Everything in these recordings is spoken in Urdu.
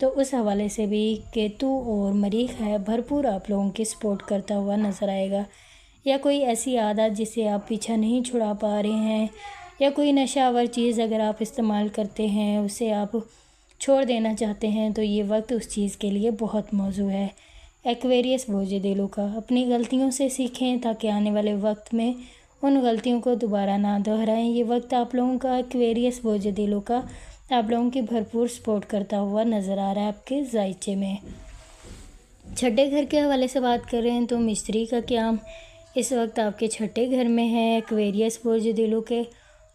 تو اس حوالے سے بھی کیتو اور مریخ ہے بھرپور آپ لوگوں کی سپورٹ کرتا ہوا نظر آئے گا، یا کوئی ایسی عادت جسے آپ پیچھا نہیں چھڑا پا رہے ہیں، یا کوئی نشہ آور چیز اگر آپ استعمال کرتے ہیں اسے آپ چھوڑ دینا چاہتے ہیں، تو یہ وقت اس چیز کے لیے بہت موزوں ہے۔ ایکویریس برج دلوں کا، اپنی غلطیوں سے سیکھیں تاکہ آنے والے وقت میں ان غلطیوں کو دوبارہ نہ دہرائیں۔ یہ وقت آپ لوگوں کا ایکویریس برج دلوں کا آپ لوگوں کی بھرپور سپورٹ کرتا ہوا نظر آ رہا ہے آپ کے ذائچے میں۔ چھٹے گھر کے حوالے سے بات کر رہے ہیں تو مستری کا قیام اس وقت آپ کے چھٹے گھر میں ہے ایکویریس برج دلوں کے،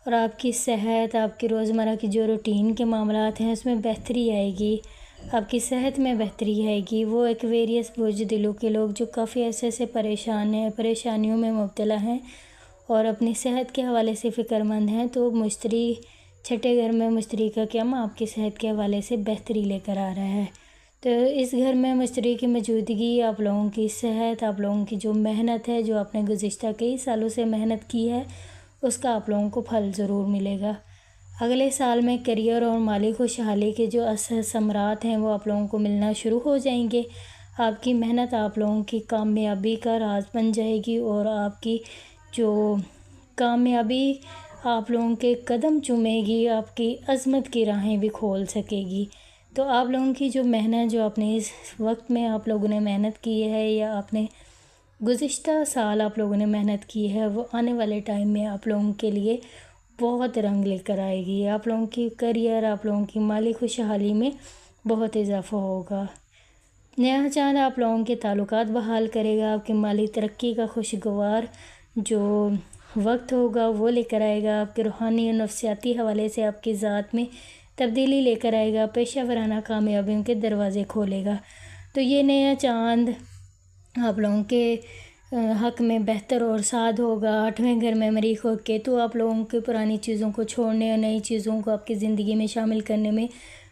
اور آپ کی صحت، آپ کی روزمرہ کی جو روٹین کے معاملات ہیں اس میں بہتری آئے گی، آپ کی صحت میں بہتری آئے گی۔ وہ ایکویریس برج دلوں کے لوگ جو کافی عرصے سے پریشان ہیں، پریشانیوں میں مبتلا ہیں اور اپنی صحت کے حوالے سے فکر مند ہیں، تو مستری چھٹے گھر میں مستری کا قیام آپ کی صحت کے حوالے سے بہتری لے کر آ رہا ہے۔ تو اس گھر میں مستری کی موجودگی آپ لوگوں کی صحت، آپ لوگوں کی جو محنت ہے، جو آپ نے گزشتہ کئی سالوں سے محنت کی ہے، اس کا آپ لوگوں کو پھل ضرور ملے گا۔ اگلے سال میں کیریئر اور مالی خوشحالی کے جو ثمرات ہیں وہ آپ لوگوں کو ملنا شروع ہو جائیں گے۔ آپ کی محنت آپ لوگوں کی کامیابی کا راز بن جائے گی، اور آپ کی جو کامیابی آپ لوگوں کے قدم چومے گی، آپ کی عظمت کی راہیں بھی کھول سکے گی۔ تو آپ لوگوں کی جو محنت، جو اپنے اس وقت میں آپ لوگوں نے محنت کی ہے، یا آپ نے گزشتہ سال آپ لوگوں نے محنت کی ہے، وہ آنے والے ٹائم میں آپ لوگوں کے لیے بہت رنگ لے کر آئے گی۔ آپ لوگوں کی کیریئر، آپ لوگوں کی مالی خوشحالی میں بہت اضافہ ہوگا۔ نیا چاند آپ لوگوں کے تعلقات بحال کرے گا، آپ کی مالی ترقی کا خوشگوار جو وقت ہوگا وہ لے کر آئے گا، آپ کے روحانی اور نفسیاتی حوالے سے آپ کی ذات میں تبدیلی لے کر آئے گا، پیشہ ورانہ کامیابیوں کے دروازے کھولے گا۔ تو یہ نیا چاند آپ لوگوں کے حق میں بہتر اور سعد ہوگا۔ 8ویں گھر میں مریخ اور کیتو آپ لوگوں کے پرانی چیزوں کو چھوڑنے اور نئی چیزوں کو آپ کی زندگی میں شامل کرنے میں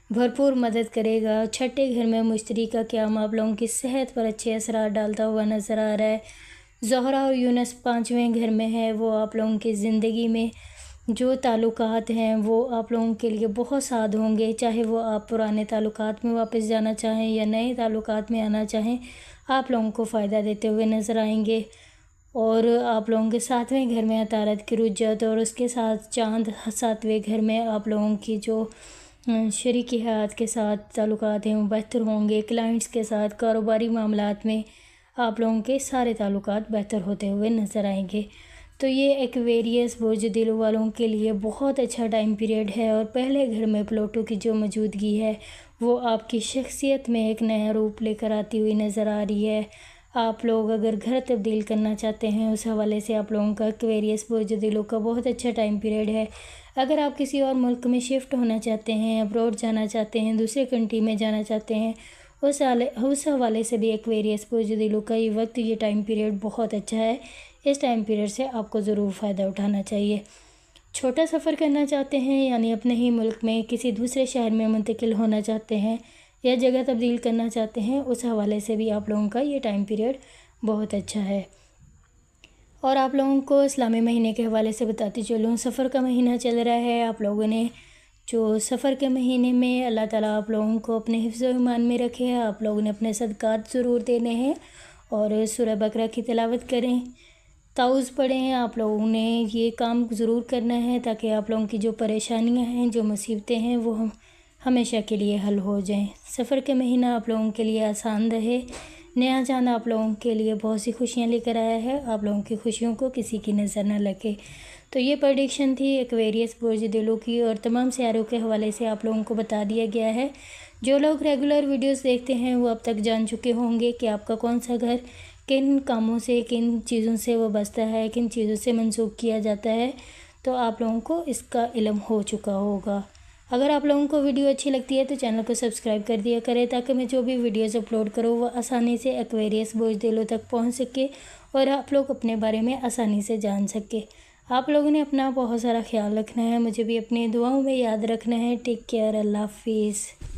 بھرپور مدد کرے گا۔ چھٹے گھر میں مشتری کا قیام آپ لوگوں کی صحت پر اچھے اثرات ڈالتا ہوا نظر آ رہا ہے۔ زہرہ اور یونس 5ویں گھر میں ہے، وہ آپ لوگوں کی زندگی میں جو تعلقات ہیں وہ آپ لوگوں کے لیے بہت سعد ہوں گے، چاہے وہ آپ پرانے تعلقات میں واپس جانا چاہیں یا نئے تعلقات میں آنا چاہیں، آپ لوگوں کو فائدہ دیتے ہوئے نظر آئیں گے۔ اور آپ لوگوں کے 7ویں گھر میں عطارد کی رجت، اور اس کے ساتھ چاند 7ویں گھر میں آپ لوگوں کی جو شریکی حیات کے ساتھ تعلقات ہیں وہ بہتر ہوں گے۔ کلائنٹس کے ساتھ کاروباری معاملات میں آپ لوگوں کے سارے تعلقات بہتر ہوتے ہوئے نظر آئیں گے۔ تو یہ ایکویریس برج دلوں والوں کے لیے بہت اچھا ٹائم پیریڈ ہے، اور پہلے گھر میں پلوٹو کی جو موجودگی ہے وہ آپ کی شخصیت میں ایک نیا روپ لے کر آتی ہوئی نظر آ رہی ہے۔ آپ لوگ اگر گھر تبدیل کرنا چاہتے ہیں اس حوالے سے آپ لوگوں کا ایکویریس برج دلوں کا بہت اچھا ٹائم پیریڈ ہے۔ اگر آپ کسی اور ملک میں شفٹ ہونا چاہتے ہیں، ابروڈ جانا چاہتے ہیں، دوسرے کنٹری میں جانا چاہتے ہیں، اس حوالے سے بھی ایکویریس برج دلوں کا یہ وقت، یہ ٹائم پیریڈ بہت اچھا ہے۔ اس ٹائم پیریڈ سے آپ کو ضرور فائدہ اٹھانا چاہیے۔ چھوٹا سفر کرنا چاہتے ہیں، یعنی اپنے ہی ملک میں کسی دوسرے شہر میں منتقل ہونا چاہتے ہیں یا جگہ تبدیل کرنا چاہتے ہیں، اس حوالے سے بھی آپ لوگوں کا یہ ٹائم پیریڈ بہت اچھا ہے۔ اور آپ لوگوں کو اسلامی مہینے کے حوالے سے بتاتی چلوں، سفر کا مہینہ چل رہا ہے۔ آپ لوگوں نے جو سفر کے مہینے میں اللہ تعالیٰ آپ لوگوں کو اپنے حفظ و ایمان میں رکھے ہیں، آپ لوگوں نے اپنے صدقات ضرور دینے ہیں، اور سورہ بقرہ کی تلاوت کریں، تعوذ پڑھیں۔ آپ لوگوں نے یہ کام ضرور کرنا ہے تاکہ آپ لوگوں کی جو پریشانیاں ہیں، جو مصیبتیں ہیں، وہ ہمیشہ کے لیے حل ہو جائیں۔ سفر کے مہینہ آپ لوگوں کے لیے آسان رہے۔ نیا چاند آپ لوگوں کے لیے بہت سی خوشیاں لے کر آیا ہے، آپ لوگوں کی خوشیوں کو کسی کی نظر نہ لگے۔ تو یہ پریڈکشن تھی ایکویریس برج دلوں کی، اور تمام سیاروں کے حوالے سے آپ لوگوں کو بتا دیا گیا ہے۔ جو لوگ ریگولر ویڈیوز دیکھتے ہیں وہ اب تک جان چکے ہوں گے کہ آپ کا کون سا گھر کن کاموں سے، کن چیزوں سے وابستہ ہے، کن چیزوں سے منسوخ کیا جاتا ہے، تو آپ لوگوں کو اس کا علم ہو چکا ہوگا۔ اگر آپ لوگوں کو ویڈیو اچھی لگتی ہے تو چینل کو سبسکرائب کر دیا کریں تاکہ میں جو بھی ویڈیوز اپلوڈ کروں وہ آسانی سے ایکویریس برج دلوں تک پہنچ سکے، اور آپ لوگ اپنے بارے میں آسانی سے جان سکے۔ آپ لوگوں نے اپنا بہت سارا خیال رکھنا ہے، مجھے بھی اپنی دعاؤں میں یاد رکھنا ہے۔ ٹیک کیئر، اللہ حافظ۔